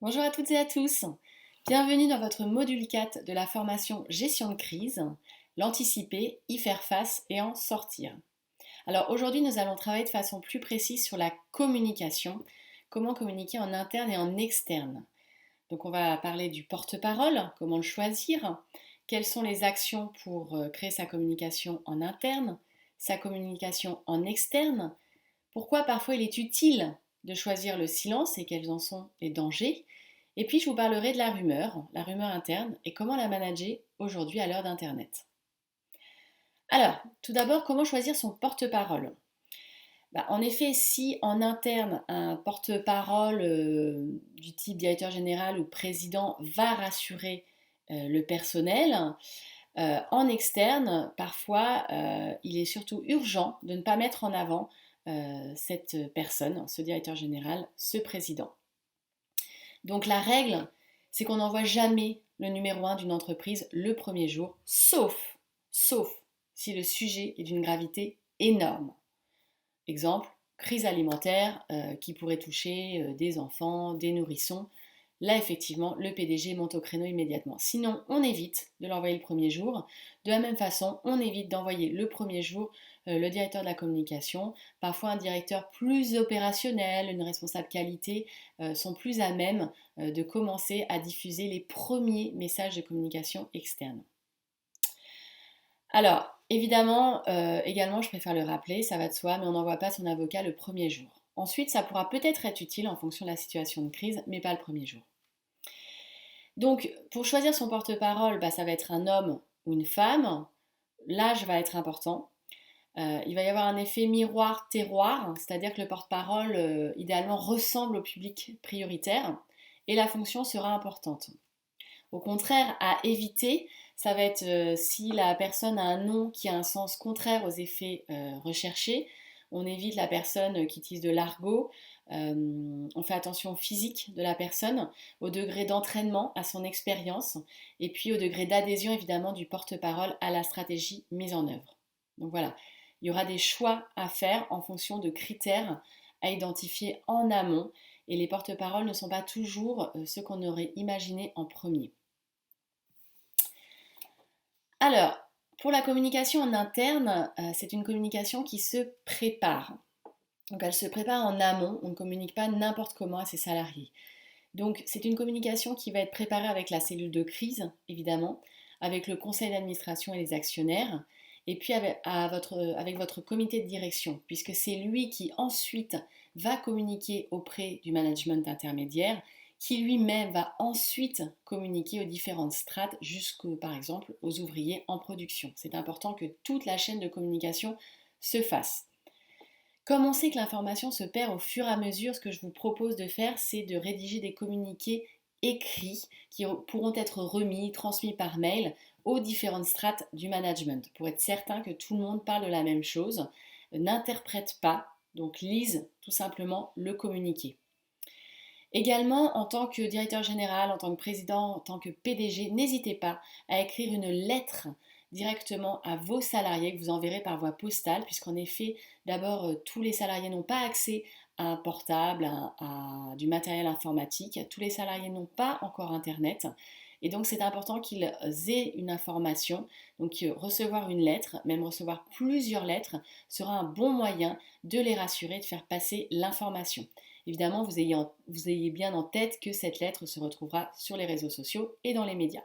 Bonjour à toutes et à tous. Bienvenue dans votre module 4 de la formation Gestion de crise, l'anticiper, y faire face et en sortir. Alors aujourd'hui, nous allons travailler de façon plus précise sur la communication, comment communiquer en interne et en externe. Donc on va parler du porte-parole, comment le choisir, quelles sont les actions pour créer sa communication en interne, sa communication en externe, pourquoi parfois il est utile de choisir le silence et quels en sont les dangers. Et puis je vous parlerai de la rumeur interne et comment la manager aujourd'hui à l'heure d'Internet. Alors, tout d'abord, comment choisir son porte-parole? En effet, si en interne, un porte-parole du type directeur général ou président va rassurer le personnel, en externe, parfois, il est surtout urgent de ne pas mettre en avant cette personne, ce directeur général, ce président. Donc la règle, c'est qu'on n'envoie jamais le numéro 1 d'une entreprise le premier jour, sauf si le sujet est d'une gravité énorme. Exemple, crise alimentaire qui pourrait toucher des enfants, des nourrissons. Là, effectivement, le PDG monte au créneau immédiatement. Sinon, on évite de l'envoyer le premier jour. De la même façon, on évite d'envoyer le premier jour le directeur de la communication. Parfois, un directeur plus opérationnel, une responsable qualité sont plus à même de commencer à diffuser les premiers messages de communication externe. Alors, évidemment, également, je préfère le rappeler, ça va de soi, mais on n'envoie pas son avocat le premier jour. Ensuite, ça pourra peut-être être utile en fonction de la situation de crise, mais pas le premier jour. Donc, pour choisir son porte-parole, ça va être un homme ou une femme. L'âge va être important. Il va y avoir un effet miroir-terroir, c'est-à-dire que le porte-parole, idéalement, ressemble au public prioritaire et la fonction sera importante. Au contraire, à éviter, ça va être si la personne a un nom qui a un sens contraire aux effets recherchés. On évite la personne qui utilise de l'argot. On fait attention au physique de la personne, au degré d'entraînement, à son expérience, et puis au degré d'adhésion évidemment du porte-parole à la stratégie mise en œuvre. Donc voilà, il y aura des choix à faire en fonction de critères à identifier en amont, et les porte-paroles ne sont pas toujours ceux qu'on aurait imaginé en premier. Alors, pour la communication en interne, c'est une communication qui se prépare. Donc elle se prépare en amont, on ne communique pas n'importe comment à ses salariés. Donc c'est une communication qui va être préparée avec la cellule de crise, évidemment, avec le conseil d'administration et les actionnaires, et puis avec votre comité de direction, puisque c'est lui qui ensuite va communiquer auprès du management intermédiaire, qui lui-même va ensuite communiquer aux différentes strates, jusqu'aux, par exemple, aux ouvriers en production. C'est important que toute la chaîne de communication se fasse. Comme on sait que l'information se perd au fur et à mesure, ce que je vous propose de faire, c'est de rédiger des communiqués écrits qui pourront être remis, transmis par mail aux différentes strates du management pour être certain que tout le monde parle de la même chose, n'interprète pas, donc lise tout simplement le communiqué. Également, en tant que directeur général, en tant que président, en tant que PDG, n'hésitez pas à écrire une lettre directement à vos salariés que vous enverrez par voie postale, puisqu'en effet, d'abord, tous les salariés n'ont pas accès à un portable, à du matériel informatique. Tous les salariés n'ont pas encore Internet. Et donc, c'est important qu'ils aient une information. Donc, recevoir une lettre, même recevoir plusieurs lettres, sera un bon moyen de les rassurer, de faire passer l'information. Évidemment, vous ayez bien en tête que cette lettre se retrouvera sur les réseaux sociaux et dans les médias.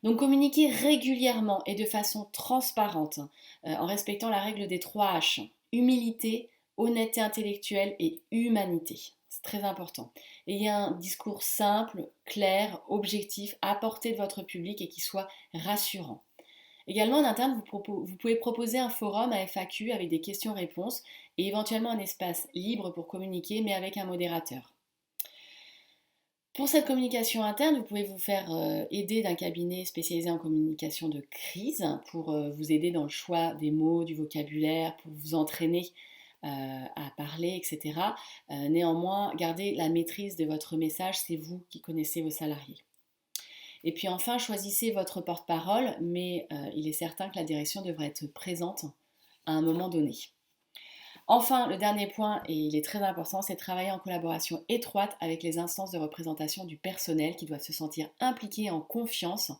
Donc communiquer régulièrement et de façon transparente, en respectant la règle des 3 H, humilité, honnêteté intellectuelle et humanité. C'est très important. Ayez un discours simple, clair, objectif, à portée de votre public et qui soit rassurant. Également en interne, vous pouvez proposer un forum à FAQ avec des questions-réponses et éventuellement un espace libre pour communiquer, mais avec un modérateur. Pour cette communication interne, vous pouvez vous faire aider d'un cabinet spécialisé en communication de crise pour vous aider dans le choix des mots, du vocabulaire, pour vous entraîner à parler, etc. Néanmoins, gardez la maîtrise de votre message, c'est vous qui connaissez vos salariés. Et puis enfin, choisissez votre porte-parole, mais il est certain que la direction devrait être présente à un moment donné. Enfin, le dernier point, et il est très important, c'est de travailler en collaboration étroite avec les instances de représentation du personnel qui doivent se sentir impliquées et en confiance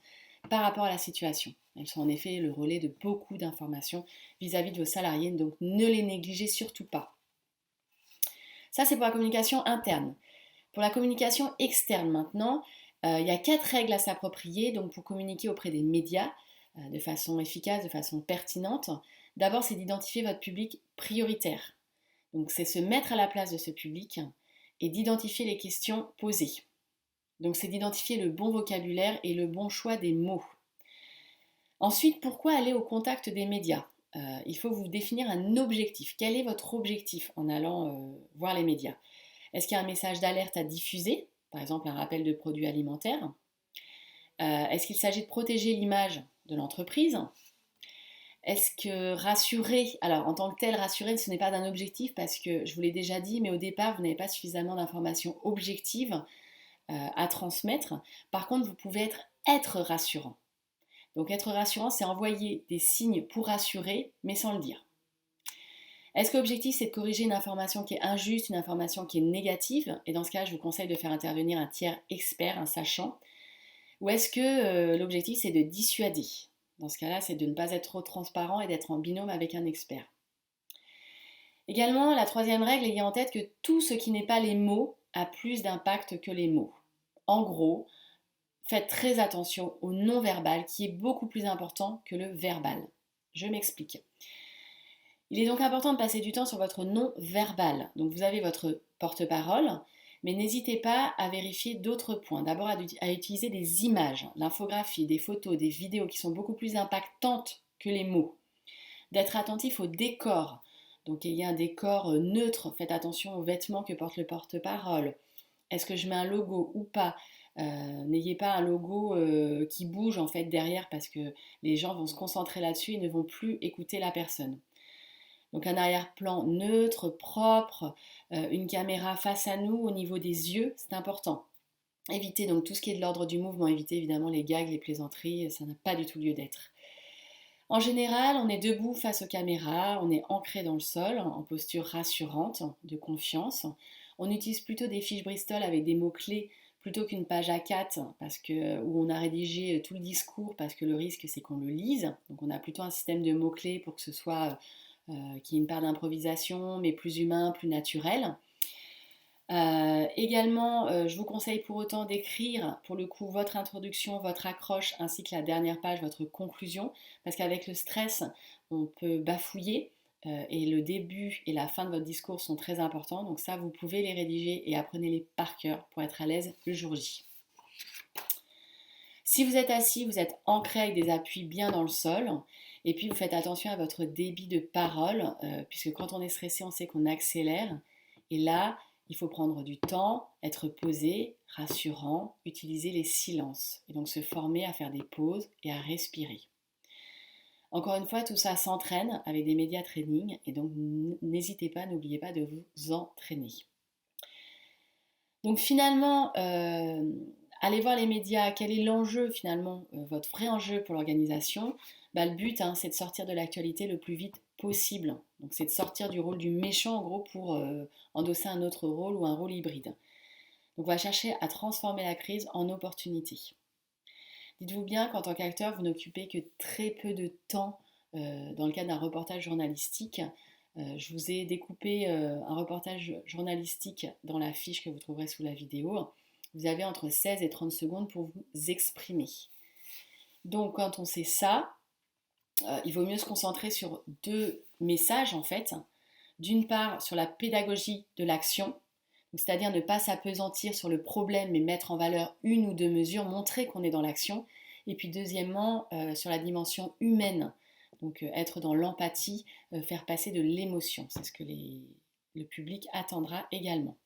par rapport à la situation. Elles sont en effet le relais de beaucoup d'informations vis-à-vis de vos salariés, donc ne les négligez surtout pas. Ça, c'est pour la communication interne. Pour la communication externe maintenant, il y a 4 règles à s'approprier donc pour communiquer auprès des médias de façon efficace, de façon pertinente. D'abord, c'est d'identifier votre public prioritaire. Donc, c'est se mettre à la place de ce public et d'identifier les questions posées. Donc, c'est d'identifier le bon vocabulaire et le bon choix des mots. Ensuite, pourquoi aller au contact des médias? Il faut vous définir un objectif. Quel est votre objectif en allant voir les médias? Est-ce qu'il y a un message d'alerte à diffuser, par exemple un rappel de produits alimentaires? Est-ce qu'il s'agit de protéger l'image de l'entreprise? Est-ce que rassurer, alors en tant que tel, rassurer, ce n'est pas d'un objectif parce que je vous l'ai déjà dit, mais au départ, vous n'avez pas suffisamment d'informations objectives à transmettre. Par contre, vous pouvez être rassurant. Donc être rassurant, c'est envoyer des signes pour rassurer, mais sans le dire. Est-ce que l'objectif, c'est de corriger une information qui est injuste, une information qui est négative? Et dans ce cas, je vous conseille de faire intervenir un tiers expert, un sachant. Ou est-ce que l'objectif, c'est de dissuader? Dans ce cas-là, c'est de ne pas être trop transparent et d'être en binôme avec un expert. Également, la troisième règle, ayez en tête que tout ce qui n'est pas les mots a plus d'impact que les mots. En gros, faites très attention au non-verbal qui est beaucoup plus important que le verbal. Je m'explique. Il est donc important de passer du temps sur votre non-verbal. Donc vous avez votre porte-parole, mais n'hésitez pas à vérifier d'autres points. D'abord à utiliser des images, l'infographie, des photos, des vidéos qui sont beaucoup plus impactantes que les mots. D'être attentif au décor. Donc il y a un décor neutre, faites attention aux vêtements que porte le porte-parole. Est-ce que je mets un logo ou pas? N'ayez pas un logo qui bouge en fait derrière parce que les gens vont se concentrer là-dessus et ne vont plus écouter la personne. Donc un arrière-plan neutre, propre, une caméra face à nous au niveau des yeux, c'est important. Évitez donc tout ce qui est de l'ordre du mouvement, évitez évidemment les gags, les plaisanteries, ça n'a pas du tout lieu d'être. En général, on est debout face aux caméras, on est ancré dans le sol, en posture rassurante, de confiance. On utilise plutôt des fiches Bristol avec des mots-clés plutôt qu'une page A4 où on a rédigé tout le discours parce que le risque c'est qu'on le lise. Donc on a plutôt un système de mots-clés pour que ce soit qui est une part d'improvisation mais plus humain, plus naturel. Également, je vous conseille pour autant d'écrire pour le coup votre introduction, votre accroche ainsi que la dernière page, votre conclusion, parce qu'avec le stress, on peut bafouiller et le début et la fin de votre discours sont très importants. Donc ça, vous pouvez les rédiger et apprenez-les par cœur pour être à l'aise le jour J. Si vous êtes assis, vous êtes ancré avec des appuis bien dans le sol. Et puis vous faites attention à votre débit de parole, puisque quand on est stressé, on sait qu'on accélère. Et là, il faut prendre du temps, être posé, rassurant, utiliser les silences. Et donc se former à faire des pauses et à respirer. Encore une fois, tout ça s'entraîne avec des média training. Et donc n'hésitez pas, n'oubliez pas de vous entraîner. Donc finalement, allez voir les médias, quel est l'enjeu finalement, votre vrai enjeu pour l'organisation? Le but, c'est de sortir de l'actualité le plus vite possible. Donc c'est de sortir du rôle du méchant en gros pour endosser un autre rôle ou un rôle hybride. Donc on va chercher à transformer la crise en opportunité. Dites-vous bien qu'en tant qu'acteur, vous n'occupez que très peu de temps dans le cadre d'un reportage journalistique. Je vous ai découpé un reportage journalistique dans la fiche que vous trouverez sous la vidéo. Vous avez entre 16 et 30 secondes pour vous exprimer. Donc quand on sait ça, il vaut mieux se concentrer sur deux messages en fait. D'une part sur la pédagogie de l'action, c'est-à-dire ne pas s'appesantir sur le problème mais mettre en valeur une ou deux mesures, montrer qu'on est dans l'action. Et puis deuxièmement sur la dimension humaine, donc être dans l'empathie, faire passer de l'émotion, c'est ce que le public attendra également.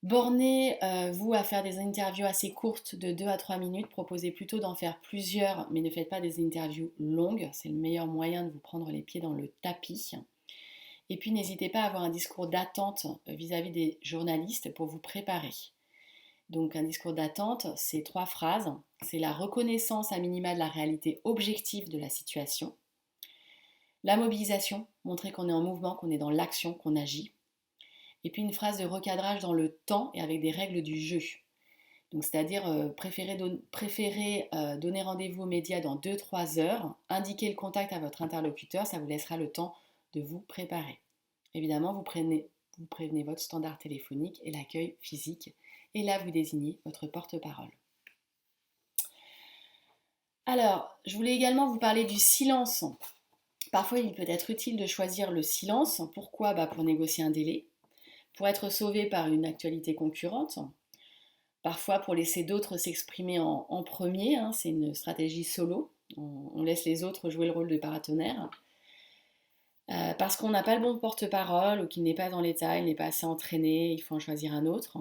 Bornez-vous à faire des interviews assez courtes de 2 à 3 minutes, proposez plutôt d'en faire plusieurs, mais ne faites pas des interviews longues, c'est le meilleur moyen de vous prendre les pieds dans le tapis. Et puis n'hésitez pas à avoir un discours d'attente vis-à-vis des journalistes pour vous préparer. Donc un discours d'attente, c'est 3 phrases. C'est la reconnaissance à minima de la réalité objective de la situation. La mobilisation, montrer qu'on est en mouvement, qu'on est dans l'action, qu'on agit. Et puis une phrase de recadrage dans le temps et avec des règles du jeu. Donc c'est-à-dire préférer donner rendez-vous aux médias dans 2-3 heures, indiquer le contact à votre interlocuteur, ça vous laissera le temps de vous préparer. Évidemment, vous prévenez votre standard téléphonique et l'accueil physique, et là vous désignez votre porte-parole. Alors, je voulais également vous parler du silence. Parfois, il peut être utile de choisir le silence. Pourquoi ? Pour négocier un délai, pour être sauvé par une actualité concurrente, parfois pour laisser d'autres s'exprimer en premier, hein, c'est une stratégie solo, on laisse les autres jouer le rôle de paratonnerre, parce qu'on n'a pas le bon porte-parole ou qu'il n'est pas dans l'état, il n'est pas assez entraîné, il faut en choisir un autre,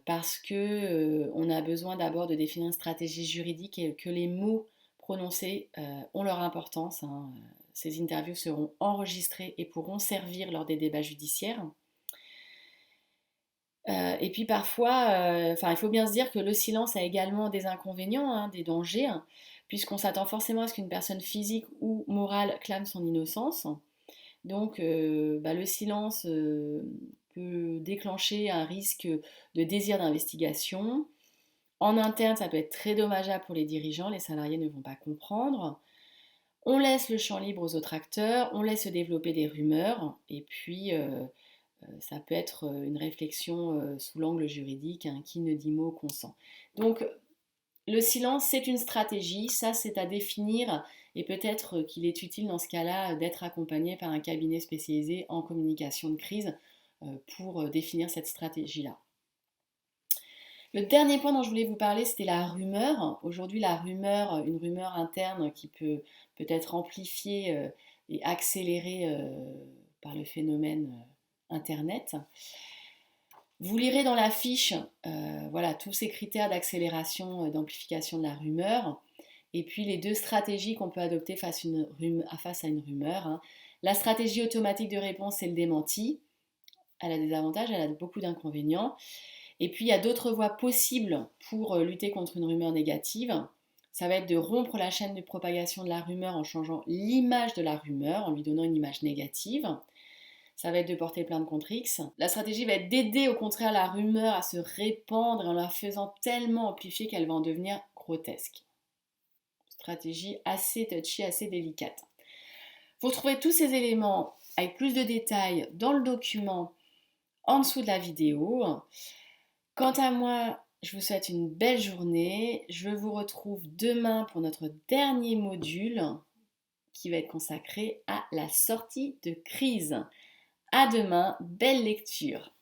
parce que on a besoin d'abord de définir une stratégie juridique et que les mots prononcés ont leur importance, hein. Ces interviews seront enregistrées et pourront servir lors des débats judiciaires. Et puis parfois, il faut bien se dire que le silence a également des inconvénients, hein, des dangers, hein, puisqu'on s'attend forcément à ce qu'une personne physique ou morale clame son innocence. Donc le silence peut déclencher un risque de désir d'investigation. En interne, ça peut être très dommageable pour les dirigeants, les salariés ne vont pas comprendre. On laisse le champ libre aux autres acteurs, on laisse se développer des rumeurs, et puis ça peut être une réflexion sous l'angle juridique, hein, qui ne dit mot consent. Donc le silence, c'est une stratégie, ça c'est à définir, et peut-être qu'il est utile dans ce cas-là d'être accompagné par un cabinet spécialisé en communication de crise pour définir cette stratégie-là. Le dernier point dont je voulais vous parler, c'était la rumeur. Aujourd'hui, la rumeur, une rumeur interne qui peut être amplifiée et accélérée par le phénomène Internet. Vous lirez dans la fiche tous ces critères d'accélération, d'amplification de la rumeur, et puis les deux stratégies qu'on peut adopter face à une rumeur, hein. La stratégie automatique de réponse, c'est le démenti. Elle a des avantages, elle a beaucoup d'inconvénients. Et puis il y a d'autres voies possibles pour lutter contre une rumeur négative. Ça va être de rompre la chaîne de propagation de la rumeur en changeant l'image de la rumeur, en lui donnant une image négative. Ça va être de porter plainte contre X. La stratégie va être d'aider au contraire la rumeur à se répandre en la faisant tellement amplifier qu'elle va en devenir grotesque. Stratégie assez touchy, assez délicate. Vous retrouvez tous ces éléments avec plus de détails dans le document en dessous de la vidéo. Quant à moi, je vous souhaite une belle journée. Je vous retrouve demain pour notre dernier module qui va être consacré à la sortie de crise. À demain, belle lecture.